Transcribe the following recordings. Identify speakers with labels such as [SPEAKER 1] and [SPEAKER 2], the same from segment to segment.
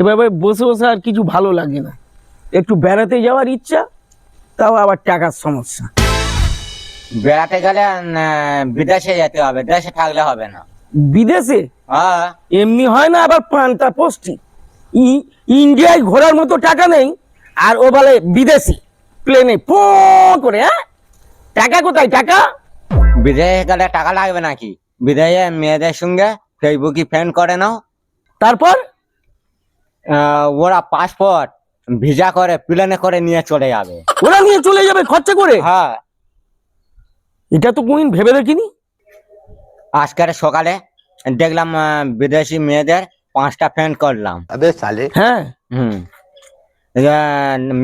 [SPEAKER 1] এভাবে বসে বসে আর কিছু ভালো লাগে না, একটু বেড়াতে যাওয়ার ইচ্ছা, তাও আবার টাকার সমস্যা।
[SPEAKER 2] বেড়াতে গেলে বিদেশে যেতে হবে, দেশে থাকলে হবে না।
[SPEAKER 1] বিদেশে?
[SPEAKER 2] হ্যাঁ।
[SPEAKER 1] এমনি হয় না, আবার পান্তা পোস্টি। ইন্ডিয়ায় ঘোরার মতো টাকা নেই, আর ও বলে বিদেশি প্লেনে পো করে। হ্যাঁ, টাকা কোথায় টাকা?
[SPEAKER 2] বিদেশে গেলে টাকা লাগবে নাকি? বিদেশে মেয়েদের সঙ্গে ফেসবুকে ফ্রেন্ড করে নাও,
[SPEAKER 1] তারপর
[SPEAKER 2] ওরা পাসপোর্ট ভিসা করে প্লেনে করে নিয়ে চলে যাবে।
[SPEAKER 1] ওরা নিয়ে চলে যাবে খরচা করে?
[SPEAKER 2] হ্যাঁ।
[SPEAKER 1] এটা তো কোনদিন ভেবে দেখিনি।
[SPEAKER 2] আজকের সকালে দেখলাম বিদেশি মেয়েদের 5টা ফ্রেন্ড করলাম।
[SPEAKER 1] হ্যাঁ,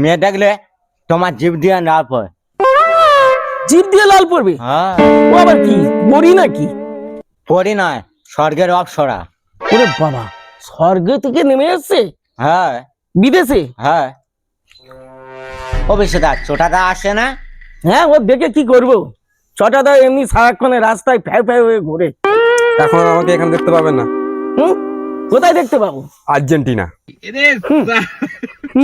[SPEAKER 2] মেয়ে দেখলে তোমার জিভ দিয়ে লাল পড়ে।
[SPEAKER 1] জিভ দিয়ে লাল পড়বে?
[SPEAKER 2] হ্যাঁ।
[SPEAKER 1] ও আবার কি, বড়ি নাকি?
[SPEAKER 2] পড়ি নয়, স্বর্গের অপসরা।
[SPEAKER 1] ওরে বাবা, স্বর্গ থেকে নেমে এসছে
[SPEAKER 2] হ্যাঁ।
[SPEAKER 1] বিদেশে?
[SPEAKER 2] হ্যাঁ। অবশ্যই ছোটাটা আসে না।
[SPEAKER 1] হ্যাঁ, ও দেখে কি করবো, ছটাটা এমনি সারাক্ষণে রাস্তায় ফ্যাঁ ফ্যাঁ হয়ে ঘুরে।
[SPEAKER 3] এখন আর আমাকে এখানে দেখতে পাবেন না।
[SPEAKER 1] কোথায় দেখতে পাবো?
[SPEAKER 3] আর্জেন্টিনা।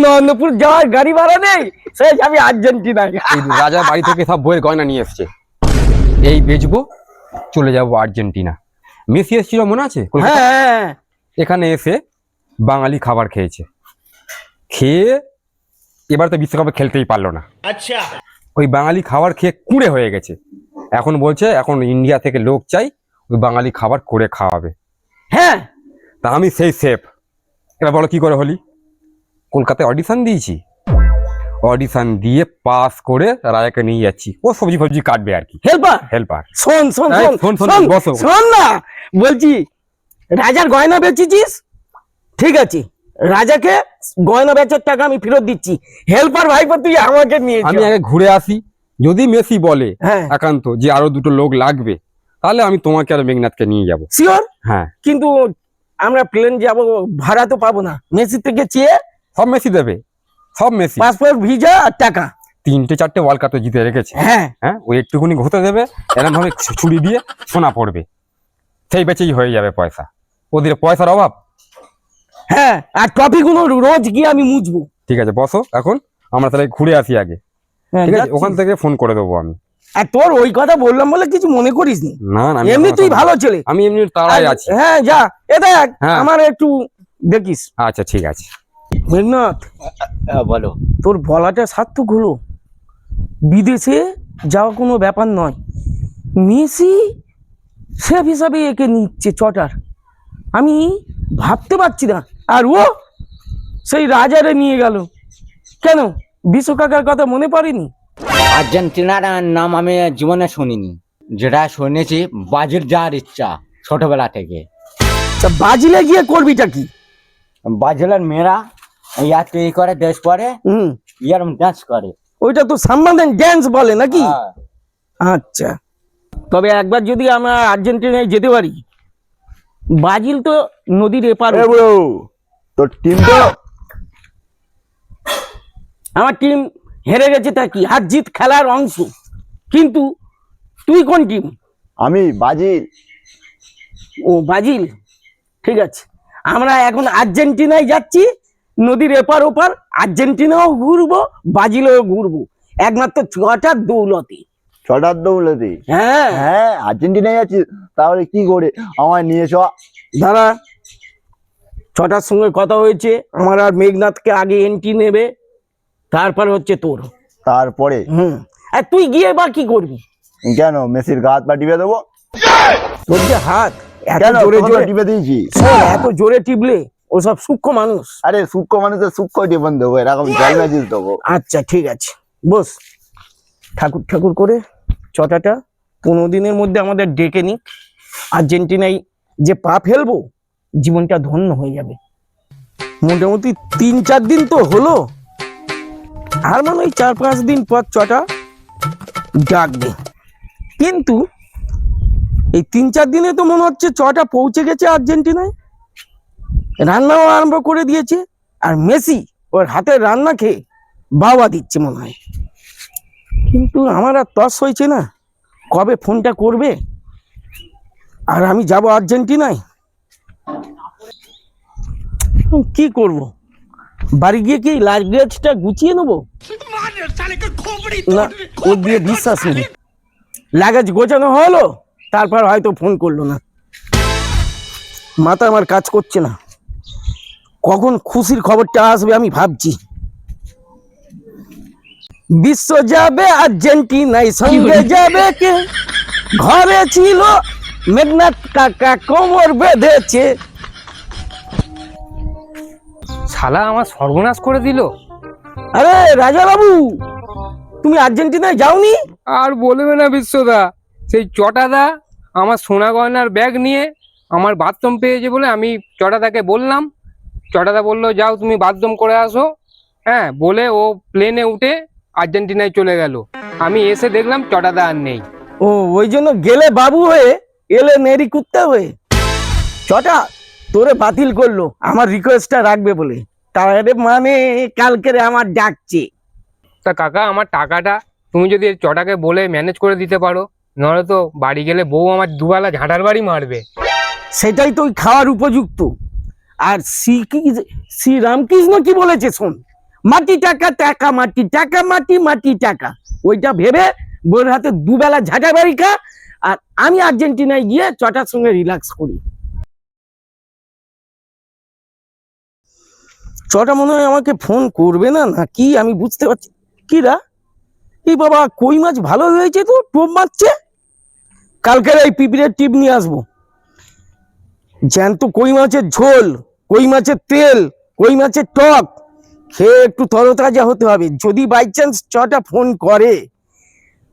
[SPEAKER 1] নন্দপুর যাওয়ার গাড়ি ভাড়া নেই, সে যাবি আর্জেন্টিনায়।
[SPEAKER 3] এই রাজা বাড়ি থেকে সব বইয়ের গয়না নিয়ে এসছে, এই বেচবো, চলে যাবো আর্জেন্টিনা। মেসি এসেছিল মনে আছে?
[SPEAKER 1] হ্যাঁ,
[SPEAKER 3] এখানে এসে বাঙালি খাবার খেয়েছে, খেয়ে এবার তো বিশ্বকাপে খেলতেই পারলো না।
[SPEAKER 1] আচ্ছা,
[SPEAKER 3] ওই বাঙালি খাবার খেয়ে কুঁড়ে হয়ে গেছে। এখন বলছে এখন ইন্ডিয়া থেকে লোক চাই, ওই বাঙালি খাবার করে খাওয়াবে।
[SPEAKER 1] হ্যাঁ,
[SPEAKER 3] তা আমি সেই শেফ। এবার বলো কি করে হলি? কলকাতায় অডিশন দিয়েছি, অডিশন দিয়ে পাস করে রাজাকে নিয়ে যাচ্ছি, ও সবজি ফবজি কাটবে আর কি,
[SPEAKER 1] হেল্পার।
[SPEAKER 3] হেল্পার।
[SPEAKER 1] শোন শোন
[SPEAKER 3] এই,
[SPEAKER 1] শোন
[SPEAKER 3] শোন,
[SPEAKER 1] শোন
[SPEAKER 3] বসো।
[SPEAKER 1] শোন না, বলছি রাজার গয়না বেচেছিস, ঠিক আছে, রাজাকে গয়না বেচার টাকা আমি ফেরত দিচ্ছি। হেল্পার ভাইপো তুই আমাকে নিয়ে
[SPEAKER 3] আমি
[SPEAKER 1] চল।
[SPEAKER 3] আগে ঘুরে আসি, যদি মেসি বলে
[SPEAKER 1] হ্যাঁ,
[SPEAKER 3] একান্ত যে আরো দুটো লোক লাগবে, তাহলে আমি তোমাকে আর মেঘনাথকে নিয়ে যাব।
[SPEAKER 1] শিওর?
[SPEAKER 3] হ্যাঁ।
[SPEAKER 1] কিন্তু আমরা প্লেন যাব, ভাড়া তো পাবো না, মেসি থেকে চেয়ে
[SPEAKER 3] সব মেসি দেবে, সব মেসি।
[SPEAKER 1] পাসপোর্ট ভিসা আর টাকা।
[SPEAKER 3] 3টে 4টে ওয়ার্ল্ড কাপে জিতে রেখেছে।
[SPEAKER 1] হ্যাঁ,
[SPEAKER 3] হ্যাঁ, ওই একটুকুনি ঘুরতে দেবে, এরকম ভাবে ছুরি দিয়ে সোনা পড়বে, সেই বেচেই হয়ে যাবে পয়সা। ওদের পয়সার অভাব।
[SPEAKER 1] হ্যাঁ, আর ট্রফি গুলো রোজ গিয়ে আমি মুছবো।
[SPEAKER 3] ঠিক আছে, বসো এখন, আমরা তাহলে ঘুরে আসি আগে।
[SPEAKER 1] হ্যাঁ,
[SPEAKER 3] ঠিক আছে,
[SPEAKER 1] যাচ্ছি।
[SPEAKER 3] ওখান থেকে ফোন করে দেবো আমি।
[SPEAKER 1] আর তোর ওই কথা বললাম বলে কিছু মনে করিস নি,
[SPEAKER 3] না না,
[SPEAKER 1] এমনি তুই ভালো ছেলে।
[SPEAKER 3] আমি এমনি তাড়াই আছি।
[SPEAKER 1] হ্যাঁ, যা, এ দেখ
[SPEAKER 3] হ্যাঁ।
[SPEAKER 1] আমার একটু দেখিস।
[SPEAKER 3] আচ্ছা ঠিক আছে।
[SPEAKER 1] মেঘনাথ,
[SPEAKER 2] বলো।
[SPEAKER 1] তোর বলাটা সার্থক হলো, বিদেশে যাওয়া কোনো ব্যাপার নয়, মেসি সেফ হিসাবে একে নিচ্ছে চটার, আমি ভাবতে পারছি না। আর ও সেই রাজারে নিয়ে গেল কেন? বিশ্বকাপের কথা মনে পড়েনি?
[SPEAKER 2] আর্জেন্টিনার নাম আমি জীবনে শুনিনি, যেটা শুনেছি ব্রাজিল যাওয়ার ইচ্ছা ছোটবেলা থেকে।
[SPEAKER 1] তা ব্রাজিলে গিয়ে করবিটা কি?
[SPEAKER 2] ব্রাজিলের মেয়েরা ইয়ার তৈরি করে, ড্রেস পরে, ইয়ার ডান্স করে।
[SPEAKER 1] ওইটা তো সাম্বাদেন ড্যান্স বলে নাকি?
[SPEAKER 2] হ্যাঁ।
[SPEAKER 1] আচ্ছা, তবে একবার যদি আমরা আর্জেন্টিনায় যেতে পারি, ব্রাজিল তো নদীর এপার।
[SPEAKER 4] তোর টিম তো
[SPEAKER 1] আমার টিম হেরে গেছে, তা কি, হার জিত খেলার অংশ। কিন্তু তুই কোন টিম?
[SPEAKER 4] আমি ব্রাজিল।
[SPEAKER 1] ও ব্রাজিল, ঠিক আছে, আমরা এখন আর্জেন্টিনায় যাচ্ছি, নদীর এপার ওপার, আর্জেন্টিনাও ঘুরবো, ব্রাজিলেও ঘুরবো, একমাত্র ছটার দৌলতে।
[SPEAKER 4] ছটার দৌলতে?
[SPEAKER 1] হ্যাঁ
[SPEAKER 4] হ্যাঁ, আর্জেন্টিনায় যাচ্ছি, তাহলে কি করে আমায় নিয়ে চ।
[SPEAKER 1] দাদা, ছটার সঙ্গে কথা হয়েছে, আমার আর মেঘনাথকে আগে এন্ট্রি নেবে, তারপর হচ্ছে তোর।
[SPEAKER 4] তারপরে?
[SPEAKER 1] আর তুই গিয়ে বা কি করবি?
[SPEAKER 4] কেন, মেসির গা হাত পা টিপে দেবো?
[SPEAKER 1] তোর যে হাত এত
[SPEAKER 4] কেন,
[SPEAKER 1] জোরে
[SPEAKER 4] তোকে
[SPEAKER 1] জোরে
[SPEAKER 4] টিপে দিয়েছি?
[SPEAKER 1] এত জোরে টিপলে ওসব সূক্ষ্ম মানুষ।
[SPEAKER 4] আরে সূক্ষ্ম মানুষের সূক্ষ্ম টিপন দেবো, এরকম জন্মেছিস দেবো।
[SPEAKER 1] আচ্ছা ঠিক আছে, বস, ঠাকুর ঠাকুর করে ছটাটা 15 দিনের মধ্যে আমাদের ডেকে নিক, আর্জেন্টিনায় যে পা ফেলবো, জীবনটা ধন্য হয়ে যাবে। মোটামুটি 3-4 দিন তো হলো, আর মনে হয় 4-5 দিন পর ছটা ডাকবে। কিন্তু এই 3-4 দিনে তো মনে হচ্ছে ছটা পৌঁছে গেছে আর্জেন্টিনায়, রান্নাও আরম্ভ করে দিয়েছে, আর মেসি ওর হাতের রান্না খেয়ে বাবা দিচ্ছে মনে হয়। কিন্তু আমার আর তস হয়েছে না, কবে ফোনটা করবে আর আমি যাব আর্জেন্টিনায়। কি করব, বাড়ি গিয়ে কি লাগেজটা গুছিয়ে নেবো? না, ওর দিয়ে বিশ্বাস নেই। লাগেজ গোছানো হলো, তারপর হয়তো ফোন করলো না। মাথা আমার কাজ করছে না, কখন খুশির খবরটা আসবে আমি ভাবছি। বিশ্ব যাবে আর্জেন্টিনায়, সঙ্গে যাবে কে? ঘরে ছিল মেঘনাথ কাকা, কোমর বেঁধেছে।
[SPEAKER 5] শালা আমার সর্বনাশ করে দিল।
[SPEAKER 1] আরে রাজা বাবু, তুমি আর্জেন্টিনায় যাওনি?
[SPEAKER 5] আর বলবে না বিশ্বদা, সেই চটাদা আমার সোনা গয়নার ব্যাগ নিয়ে আমার বাথরুম পেয়েছে বলে আমি চটাদাকে বললাম, চটাদা বললো যাও তুমি বাথরুম করে আসো, হ্যাঁ বলে ও প্লেনে উঠে আর্জেন্টিনায় চলে গেল। আমি এসে দেখলাম চটাদা আর নেই।
[SPEAKER 1] ও, ওই জন্য গেলে বাবু হয়ে এলে নেরি কুত্তা হয়ে। চটা তোরে বাতিল করলো আমার রিকোয়েস্টটা রাখবে বলে, তাহলে মানে কালকেরে আমার ডাকছে।
[SPEAKER 5] তা কাকা, আমার টাকাটা তুমি যদি এই চটাকে বলে ম্যানেজ করে দিতে পারো, নাহলে তো বাড়ি গেলে বউ আমার দুবেলা ঝাঁটার বাড়ি মারবে।
[SPEAKER 1] সেটাই তো ওই খাওয়ার উপযুক্ত। আর শ্রী রামকৃষ্ণ কি বলেছে শোন, মাটি টাকা টাকা মাটি, টাকা মাটি, মাটি টাকা। ওইটা ভেবে বউর হাতে দুবেলা ঝাঁটা বাড়ি খা, আর আমি আর্জেন্টিনায় গিয়ে চটার সঙ্গে রিল্যাক্স করি। চটা মনে হয় আমাকে ফোন করবে না, না কি আমি বুঝতে পারছি। কিরা, এই বাবা কই মাছ ভালো হয়েছে তো, টোপ মারছে। কালকের এই পিঁপড়ের টিপ নিয়ে আসবো। জ্যান্ত কই মাছের ঝোল, কই মাছের তেল, কই মাছের টক খেয়ে একটু তরতাজা হতে হবে। যদি বাই চান্স চটা ফোন করে,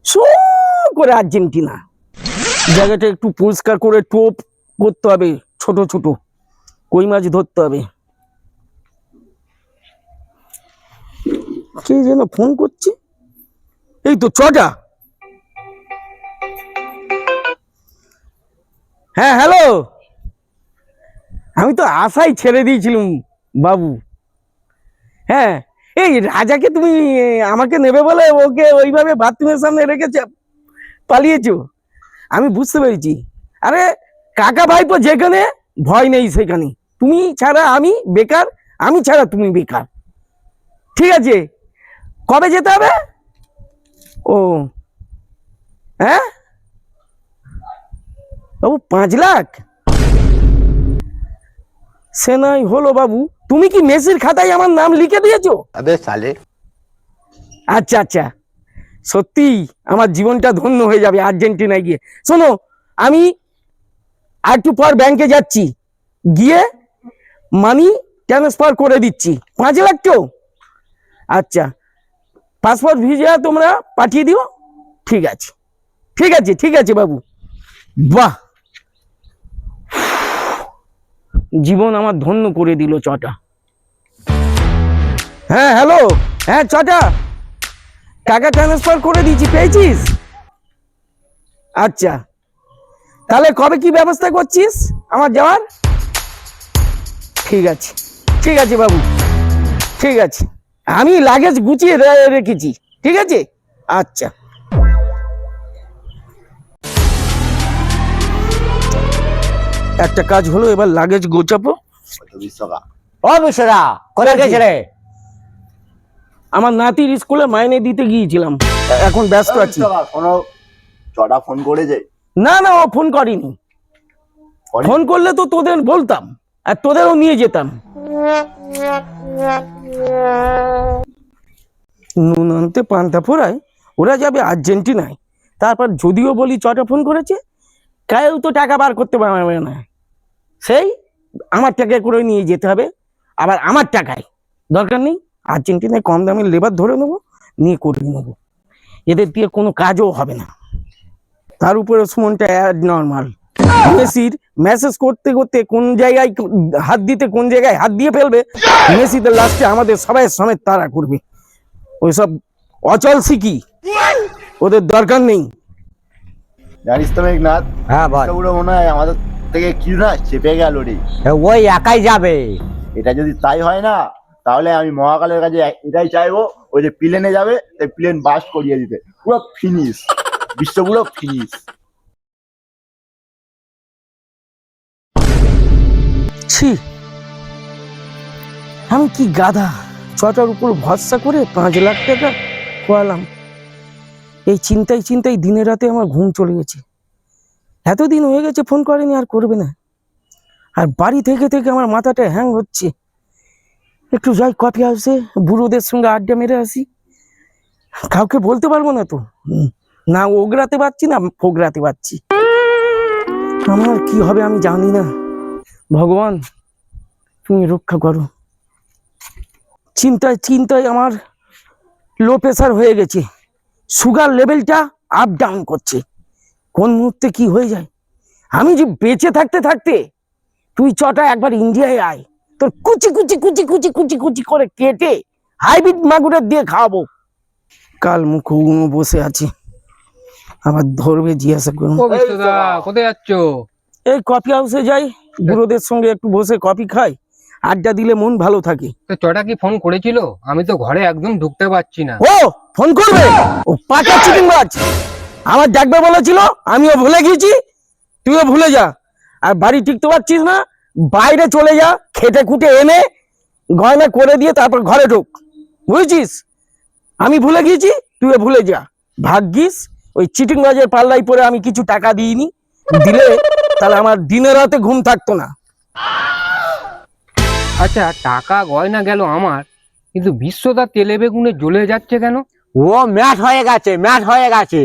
[SPEAKER 1] সো করে আর্জেন্টিনা জায়গাটা একটু পরিষ্কার করে টোপ করতে হবে, ছোট ছোট কই মাছ ধরতে হবে। কে যেন ফোন করছে, এই তো চটা। হ্যাঁ হ্যালো, আমি তো আশাই ছেড়ে দিয়েছিলাম বাবু। হ্যাঁ, এই রাজাকে তুমি আমাকে নেবে বলে ওকে ওইভাবে বাথরুমের সামনে রেখেছে, পালিয়েছো। আমি বুঝতে পেরেছি। আরে কাকা ভাইপো যেখানে, ভয় নেই সেখানে। তুমি ছাড়া আমি বেকার, আমি ছাড়া তুমি বেকার। ঠিক আছে, কবে যেতে হবে? ও হ্যাঁ বাবু, 5 লাখ সে নয় হলো বাবু। তুমি কি মেসির খাতায় আমার নাম লিখে দিয়েছো?
[SPEAKER 4] আবে সালে,
[SPEAKER 1] আচ্ছা আচ্ছা, সত্যি আমার জীবনটা ধন্য হয়ে যাবে আর্জেন্টিনায় গিয়ে। শোনো, আমি আর একটু পর ব্যাংকে যাচ্ছি, গিয়ে মানি ট্রান্সফার করে দিচ্ছি 5 লাখ তো। আচ্ছা, পাসপোর্ট ভিসা তোমরা পাঠিয়ে দিও। ঠিক আছে ঠিক আছে ঠিক আছে বাবু। বাহ, জীবন আমার ধন্য করে দিল চটা। হ্যাঁ হ্যালো, হ্যাঁ চটা, টাকা ট্রান্সফার করে দিয়েছি, পেয়েছিস? আচ্ছা, তাহলে কবে কি ব্যবস্থা করছিস আমার যাওয়ার? ঠিক আছে ঠিক আছে বাবু, ঠিক আছে, আমি লাগেজ গুছিয়ে রেখেছি। ঠিক আছে, আচ্ছা। একটা কাজ হলো, এবার লাগেজ গোছাবো।
[SPEAKER 4] বিশ্বকা
[SPEAKER 2] ও বিশ্বদা, কোথায় গেছে রে?
[SPEAKER 1] আমার নাতির স্কুলে মাইনে দিতে গিয়েছিলাম, এখন ব্যস্ত আছি।
[SPEAKER 4] বিশ্বকা, কোনো চটা ফোন করেছে?
[SPEAKER 1] না না, ও ফোন করেনি। ফোন করলে তো তোদের বলতাম, আর তোদেরও নিয়ে যেতাম। নুন আনতে পান্তা ফোড়ায়, ওরা যাবে আর্জেন্টিনায়। তারপর যদিও বলি চটা ফোন করেছে, কেউ তো টাকা বার করতে পারবে না। সেই আমার টাকায় করে নিয়ে যেতে হবে, আবার আমার টাকায়। দরকার নেই, আর্জেন্টিনায় কম দামে লেবার ধরে নেবো, নিয়ে করে নেবো। এদের দিয়ে কোনো কাজও হবে না। তার উপরে সুমনটা নর্মাল। মেসির মেসেজ করতে করতে কোন জায়গায় হাত দিতে, কোন জায়গায় হাত দিয়ে ফেলবে, মেসিদের লাস্টে আমাদের সবাই সমেত তারা করবে। ওইসব অচল শিখি, ওদের দরকার নেই।
[SPEAKER 4] জানিস তো মেঘনাথ,
[SPEAKER 2] হ্যাঁ বল।
[SPEAKER 4] ওগুলো মনে হয় আমাদের থেকে কি না চেপে গেল রে।
[SPEAKER 2] ওই একাই যাবে।
[SPEAKER 4] এটা যদি তাই হয় না, তাহলে আমি মহাকালের কাছে এটাই চাইবো, ওই যে প্লেনে যাবে, প্লেন বাস্ট করিয়ে দিতে, পুরো ফিনিশ, বিশ্ব পুরো ফিনিশ।
[SPEAKER 1] ছি, আমি কি গাধা, চটার উপর ভরসা করে 5 লাখ টাকা খোয়ালাম। এই চিন্তায় চিন্তায় দিনে রাতে আমার ঘুম চলে গেছে। এতদিন হয়ে গেছে ফোন করেনি, আর করবে না। আর বাড়ি থেকে থেকে আমার মাথাটা হ্যাং হচ্ছে। একটু যাই কফি হাউসে, বুড়োদের সঙ্গে আড্ডা মেরে আসি। কাউকে বলতে পারবো না তো, না ওগরাতে পারছি না ফোগরাতে পারছি। আমার কি হবে আমি জানি না। ভগবান তুমি রক্ষা করো। চিন্তায় চিন্তায় আমার লো প্রেসার হয়ে গেছে, সুগার লেভেলটা আপ ডাউন করছে। কোন মুহূর্তে কি হয়ে যায়। আমি যে বেঁচে থাকতে থাকতে তুই চটা একবার ইন্ডিয়ায় আয়, তোর কুচি কুচি কুচি কুচি কুচি কুচি করে কেটে হাইব্রিড মাগুরের দিয়ে খাওয়াবো। কাল মুখ বসে আছে, আবার ধরবে জিজ্ঞাসা করুন।
[SPEAKER 5] ও বিশ্বদা, কোথায় যাচ্ছ?
[SPEAKER 1] এই কফি হাউসে যাই, বুড়োদের সঙ্গে একটু বসে কফি খাই, আড্ডা দিলে মন ভালো থাকে।
[SPEAKER 5] তো চটা কি ফোন করেছিল? আমি তো ঘরে একদম ঢুকতে পারছি না।
[SPEAKER 1] ও ফোন করবে, ও পাকা চিটিং বাজ। আমার ডাকবে বলেছিল, আমিও ভুলে গেছি, তুইও ভুলে যা। আর বাড়ি টিকতে পারছিস না, বাইরে চলে যা, খেটে খুঁটে এনে গয়না করে দিয়ে তারপর ঘরে ঢোক, বুঝেছিস? আমি ভুলে গিয়েছি, তুইও ভুলে যা। ভাগ্যিস ওই চিটিং বাজের পাল্লাই পরে আমি কিছু টাকা দিইনি, দিলে তাহলে আমার দিনে রাতে ঘুম থাকতো না।
[SPEAKER 5] আচ্ছা, টাকা গয়না গেল আমার, কিন্তু বিশ্বদা তেলে বেগুনে জ্বলে যাচ্ছে কেন?
[SPEAKER 2] ও ম্যাট হয়ে গেছে, ম্যাট হয়ে গেছে।